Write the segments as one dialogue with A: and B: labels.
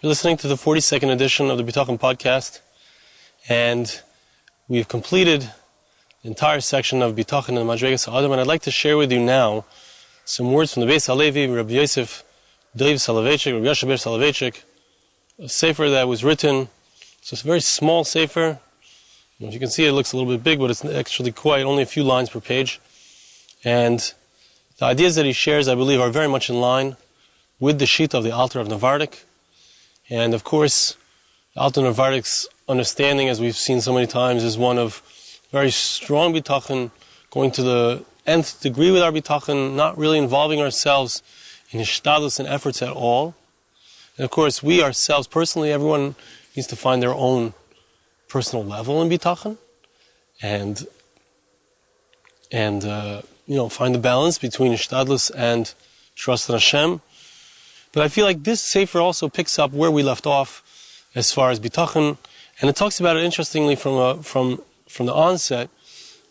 A: You're listening to the 42nd edition of the Bitachon podcast, and we've completed the entire section of Bitachon and Madregas Adam, and I'd like to share with you now some words from the Beis Halevi, Rabbi Yosef Dov Soloveitchik, Rabbi Yosef Soloveitchik, a sefer that was written. So it's a very small sefer. If you can see, it looks a little bit big, but it's actually quite only a few lines per page. And the ideas that he shares, I believe, are very much in line with the Shita of the Alter of Navardik. And of course, the Alter of Navardik's understanding, as we've seen so many times, is one of very strong bitachon, going to the nth degree with our bitachon, not really involving ourselves in hishtadlus and efforts at all. And of course, we ourselves, personally, everyone needs to find their own personal level in bitachon, and find the balance between hishtadlus and trust in Hashem. But I feel like this sefer also picks up where we left off as far as bitachon, and it talks about it interestingly from the onset,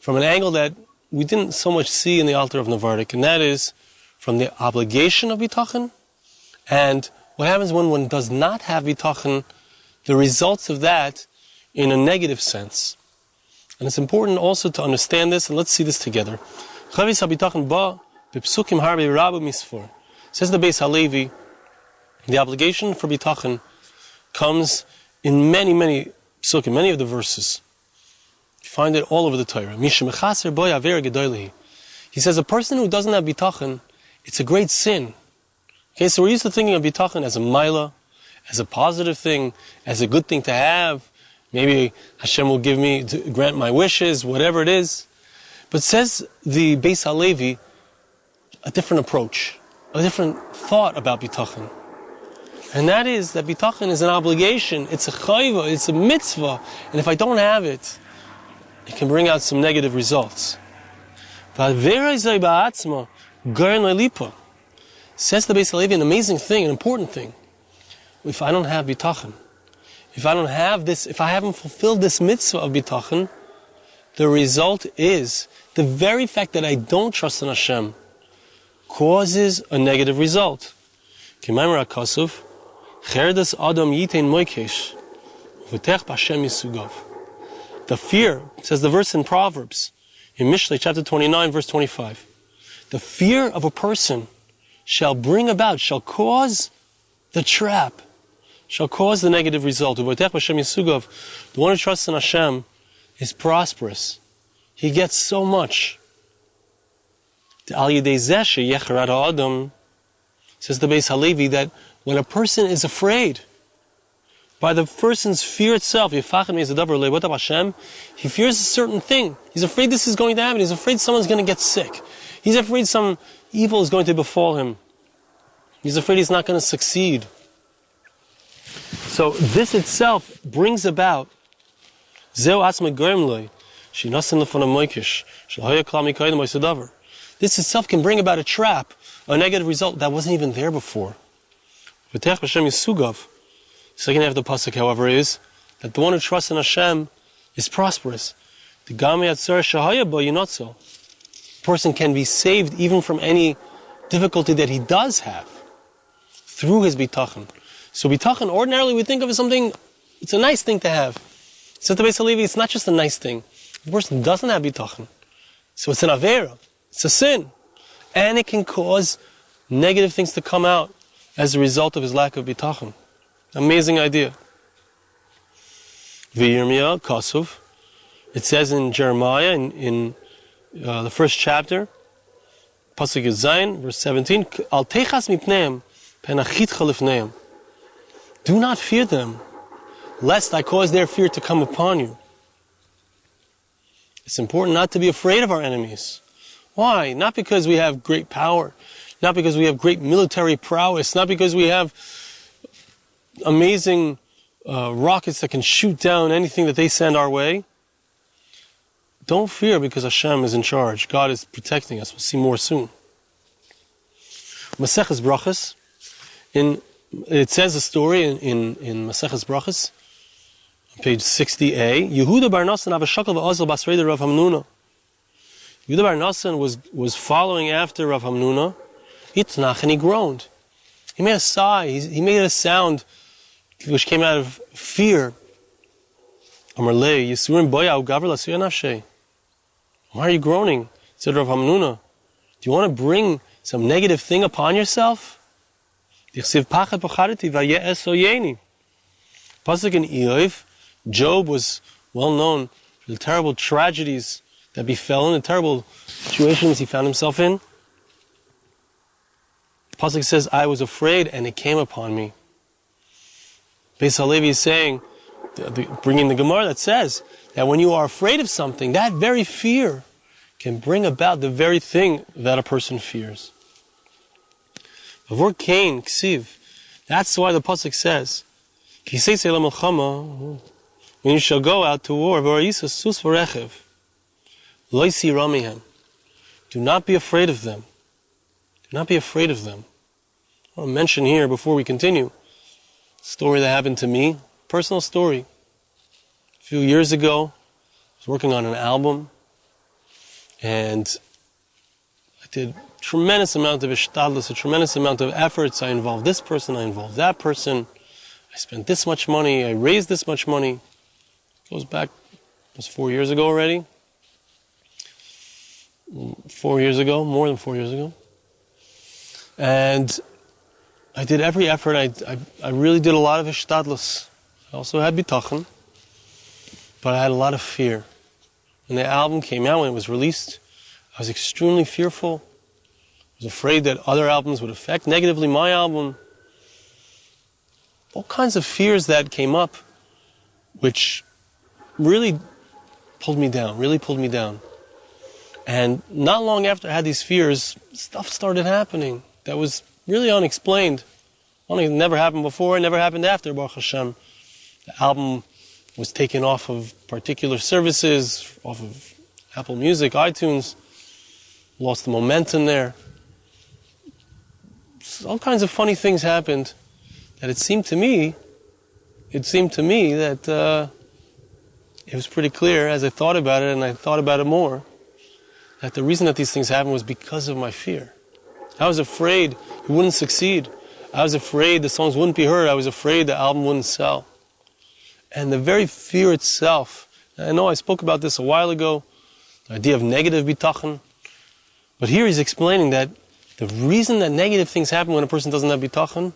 A: from an angle that we didn't so much see in the Alter of Navardik, and that is from the obligation of bitachon, and what happens when one does not have bitachon, the results of that in a negative sense. And it's important also to understand this, and let's see this together. Says the Beis Halevi, the obligation for bitachon comes in many psukim, many of the verses. You find it all over the Torah. He says a person who doesn't have bitachon, it's a great sin. Okay, so we're used to thinking of bitachon as a maila, as a positive thing, as a good thing to have. Maybe Hashem will grant my wishes, whatever it is. But says the Beis Halevi, a different approach, a different thought about bitachon. And that is that bitachon is an obligation, it's a chayva, it's a mitzvah, and if I don't have it, it can bring out some negative results. Says the Beis Halevi, an amazing thing, an important thing. If I don't have bitachon, if I don't have this, if I haven't fulfilled this mitzvah of bitachon, the result is the very fact that I don't trust in Hashem causes a negative result. The fear, says the verse in Proverbs, in Mishlei chapter 29, verse 25, the fear of a person shall cause the trap, shall cause the negative result. The one who trusts in Hashem is prosperous. He gets so much. Says the Beis Halevi, that when a person is afraid, by the person's fear itself, he fears a certain thing. He's afraid this is going to happen. He's afraid someone's going to get sick. He's afraid some evil is going to befall him. He's afraid he's not going to succeed. So this itself brings about this itself can bring about a trap, a negative result that wasn't even there before. The second half of the pasuk, however, is that the one who trusts in Hashem is prosperous. The person can be saved even from any difficulty that he does have through his bitachon. So bitachon, ordinarily we think of as something, it's a nice thing to have. Says the Beis Halevi, it's not just a nice thing. The person doesn't have bitachon, so it's an avera, it's a sin. And it can cause negative things to come out as a result of his lack of bitachon. Amazing idea. V'yirmiyah Kasuv. It says in Jeremiah, in the first chapter, pasuk Zayin, verse 17, Al techas mipneim penachitcha lifneim. Do not fear them, lest I cause their fear to come upon you. It's important not to be afraid of our enemies. Why? Not because we have great power, not because we have great military prowess, not because we have amazing rockets that can shoot down anything that they send our way. Don't fear, because Hashem is in charge. God is protecting us. We'll see more soon. Maseches Brachos, it says a story in Maseches Brachos, page 60a. Yehuda bar Nassan avashakal va'azal basrei Rav Hamnuna. Yehuda bar Nassan was following after Rav Hamnuna. Itnach, and he groaned. He made a sigh. He made a sound which came out of fear. Why are you groaning? Said Rav Hamnuna. Do you want to bring some negative thing upon yourself? Pasuk in Eov, Job was well known for the terrible tragedies that befell him, the terrible situations he found himself in. Pasuk says, I was afraid and it came upon me. Beis Halevi is saying, bringing the Gemara that says that when you are afraid of something, that very fear can bring about the very thing that a person fears. Before Cain, Ksiv, that's why the Pasuk says, when you shall go out to war, do not be afraid of them. Do not be afraid of them. I want to mention here, before we continue, a story that happened to me, personal story. A few years ago, I was working on an album, and I did a tremendous amount of ishtadlus, a tremendous amount of efforts. I involved this person, I involved that person. I spent this much money, I raised this much money. It goes back, it was 4 years ago already. 4 years ago, more than 4 years ago. And I did every effort. I really did a lot of ishtadlus. I also had bitachon, but I had a lot of fear. When the album came out, when it was released, I was extremely fearful. I was afraid that other albums would affect negatively my album. All kinds of fears that came up, which really pulled me down, And not long after I had these fears, stuff started happening that was really unexplained. It never happened before, it never happened after, Baruch Hashem. The album was taken off of particular services, off of Apple Music, iTunes, lost the momentum there. All kinds of funny things happened that it seemed to me that it was pretty clear as I thought about it, and I thought about it more, that the reason that these things happened was because of my fear. I was afraid it wouldn't succeed. I was afraid the songs wouldn't be heard. I was afraid the album wouldn't sell. And the very fear itself, I know I spoke about this a while ago, the idea of negative bitachon, but here he's explaining that the reason that negative things happen when a person doesn't have bitachon,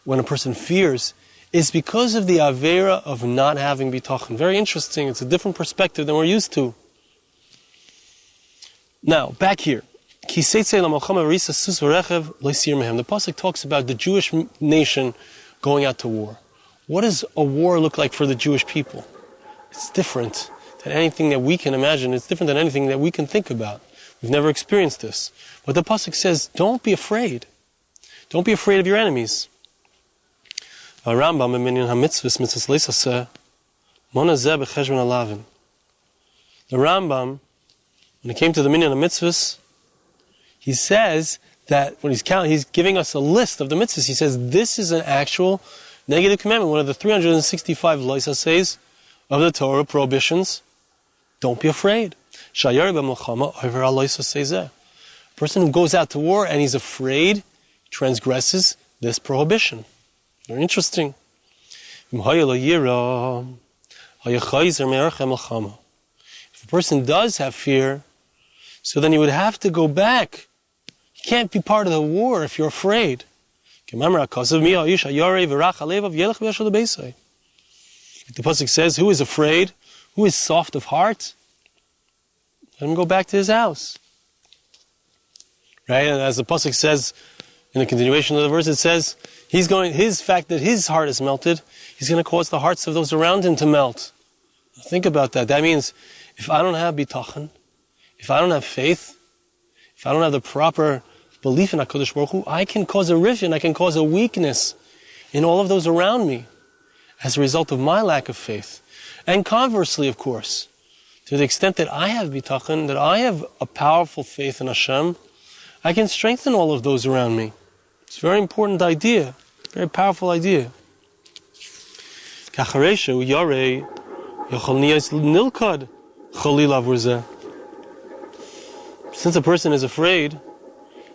A: when a person fears, is because of the avera of not having bitachon. Very interesting. It's a different perspective than we're used to. Now, back here. The pasuk talks about the Jewish nation going out to war. What does a war look like for the Jewish people? It's different than anything that we can imagine. It's different than anything that we can think about. We've never experienced this. But the pasuk says, don't be afraid. Don't be afraid of your enemies. The Rambam, when it came to the minyan HaMitzvahs, he says that when he's giving us a list of the mitzvahs, he says this is an actual negative commandment, one of the 365 loisas of the Torah prohibitions. Don't be afraid. A person who goes out to war and he's afraid transgresses this prohibition. Very interesting. If a person does have fear, so then he would have to go back. You can't be part of the war if you're afraid. The pasuk says, who is afraid? Who is soft of heart? Let him go back to his house. Right? And as the pasuk says, in the continuation of the verse, it says, his fact that his heart is melted, he's going to cause the hearts of those around him to melt. Think about that. That means, if I don't have bitachon, if I don't have faith, if I don't have the proper belief in HaKadosh Baruch Hu, I can cause a rifin, I can cause a weakness in all of those around me as a result of my lack of faith. And conversely, of course, to the extent that I have bitachon, that I have a powerful faith in Hashem, I can strengthen all of those around me. It's a very important idea, very powerful idea. Since a person is afraid,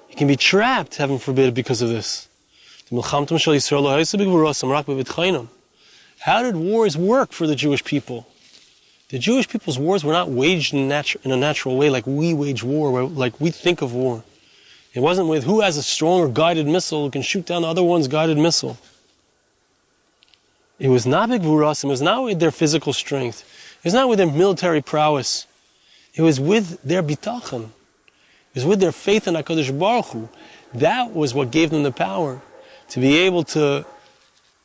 A: he can be trapped, heaven forbid, because of this. How did wars work for the Jewish people? The Jewish people's wars were not waged in a natural way like we wage war, like we think of war. It wasn't with who has a stronger guided missile who can shoot down the other one's guided missile. It was not b'gvurasim, it was not with their physical strength. It was not with their military prowess. It was with their bitachon. It was with their faith in HaKadosh Baruch Hu. That was what gave them the power to be able to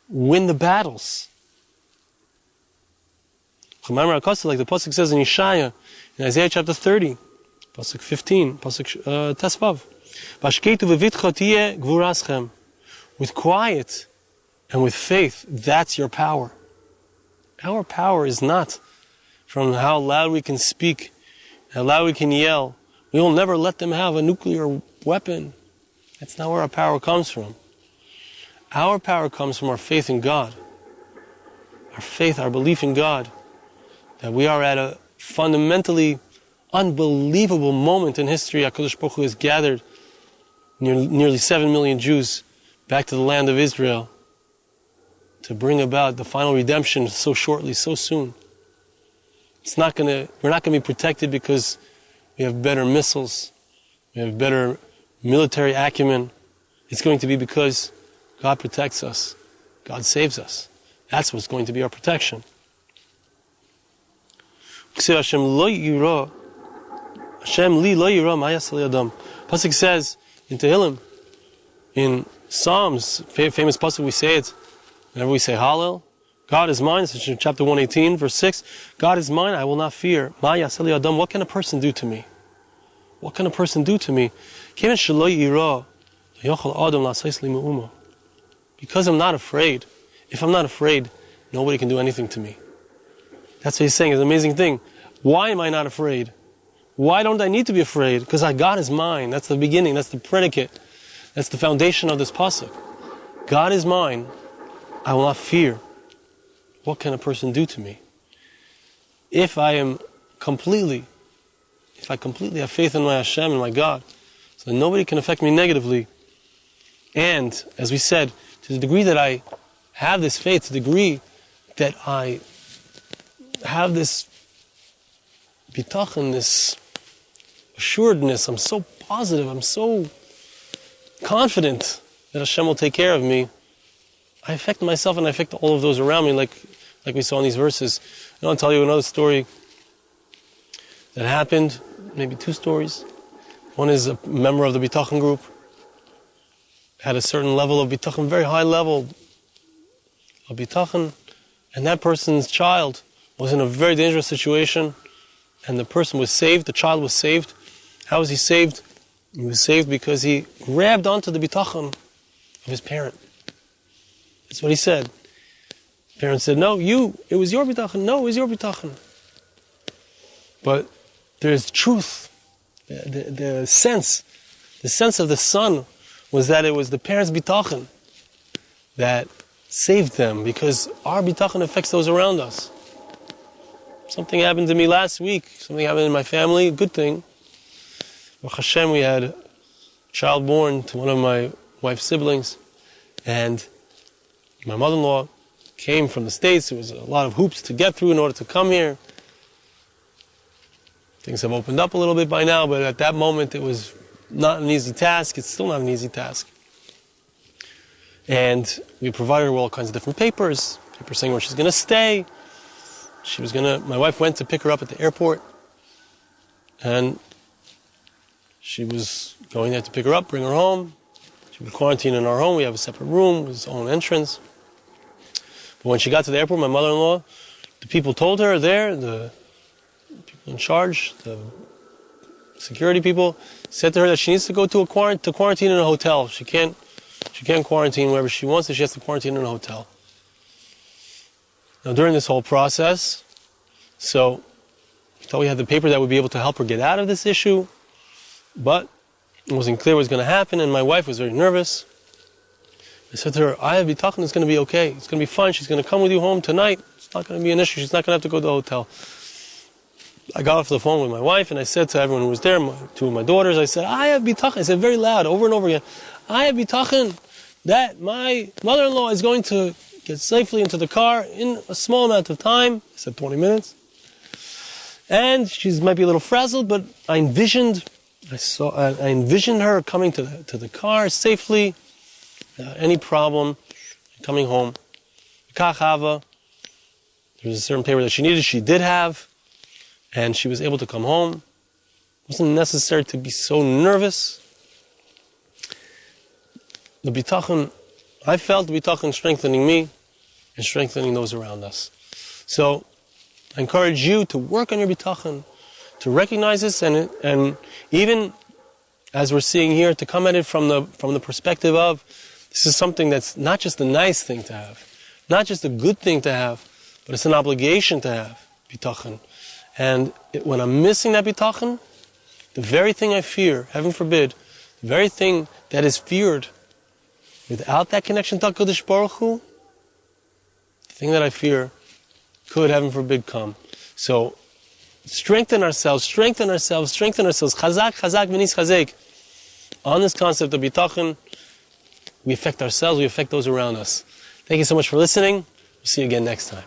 A: win the battles. Like the pasuk says in Yeshaya, in Isaiah chapter 30, pasuk 15, pasuk Tesvav, with quiet and with faith, that's your power. Our power is not from how loud we can speak, how loud we can yell. We will never let them have a nuclear weapon. That's not where our power comes from. Our power comes from our faith in God. Our faith, our belief in God. That we are at a fundamentally unbelievable moment in history. HaKadosh Baruch Hu has gathered nearly 7 million Jews back to the land of Israel to bring about the final redemption so shortly, so soon. We're not going to be protected because we have better missiles, we have better military acumen. It's going to be because God protects us, God saves us. That's what's going to be our protection. Hashem li lo yira ma yasal yadam. Pasuk says in Tehillim, in Psalms, famous pasuk, we say it whenever we say Hallel. God is mine. It's in chapter 118, verse 6. God is mine, I will not fear. Ma yasal yadam. What can a person do to me? What can a person do to me? Because I'm not afraid. If I'm not afraid, nobody can do anything to me. That's what he's saying. It's an amazing thing. Why am I not afraid? Why don't I need to be afraid? Because God is mine. That's the beginning. That's the predicate. That's the foundation of this pasuk. God is mine. I will not fear. What can a person do to me? If I completely have faith in my Hashem and my God, so that nobody can affect me negatively. And, as we said, to the degree that I have this faith, to the degree that I have this bitachon, this assuredness, I'm so positive, I'm so confident that Hashem will take care of me, I affect myself and I affect all of those around me, like we saw in these verses. And I'll tell you another story that happened, maybe two stories. One is a member of the Bitachon group, had a certain level of Bitachon, very high level of Bitachon, and that person's child was in a very dangerous situation, and the person was saved, the child was saved. How was he saved? He was saved because he grabbed onto the bitachon of his parent. That's what he said. The parent said, no, it was your bitachon. No, it was your bitachon. But there's truth. The sense of the son was that it was the parents' bitachon that saved them, because our bitachon affects those around us. Something happened to me last week. Something happened in my family. A good thing. Baruch Hashem, we had a child born to one of my wife's siblings, and my mother-in-law came from the States. There was a lot of hoops to get through in order to come here. Things have opened up a little bit by now, but at that moment it was not an easy task. It's still not an easy task. And we provided her with all kinds of different papers saying where she's going to stay. My wife went to pick her up at the airport, and she was going there to pick her up, bring her home. She would quarantine in our home. We have a separate room with its own entrance. But when she got to the airport, my mother-in-law, the people told her there, the people in charge, the security people, said to her that she needs to go to quarantine in a hotel. She can't quarantine wherever she wants, so she has to quarantine in a hotel. Now, during this whole process, so we thought we had the paper that would be able to help her get out of this issue, but it wasn't clear what was going to happen, and my wife was very nervous. I said to her, I have bitachon, it's going to be okay. It's going to be fine. She's going to come with you home tonight. It's not going to be an issue. She's not going to have to go to the hotel. I got off the phone with my wife, and I said to everyone who was there, two of my daughters, I said, I have bitachon. I said very loud, over and over again, I have bitachon that my mother-in-law is going to get safely into the car in a small amount of time. I said 20 minutes. And she might be a little frazzled, but I envisioned her coming to the car safely, without any problem, coming home. There was a certain paper that she needed, she did have, and she was able to come home. It wasn't necessary to be so nervous. The Bitachon, I felt the Bitachon strengthening me and strengthening those around us. So I encourage you to work on your Bitachon, to recognize this, and even as we're seeing here, to come at it from the perspective of this is something that's not just a nice thing to have, not just a good thing to have, but it's an obligation to have Bitachon. And when I'm missing that Bitachon, the very thing I fear, heaven forbid, the very thing that is feared, without that connection to HaKadosh Baruch Hu, the thing that I fear could, heaven forbid, come. So, strengthen ourselves, chazak, v'nis chazek. On this concept of bitachon, we affect ourselves, we affect those around us. Thank you so much for listening. We'll see you again next time.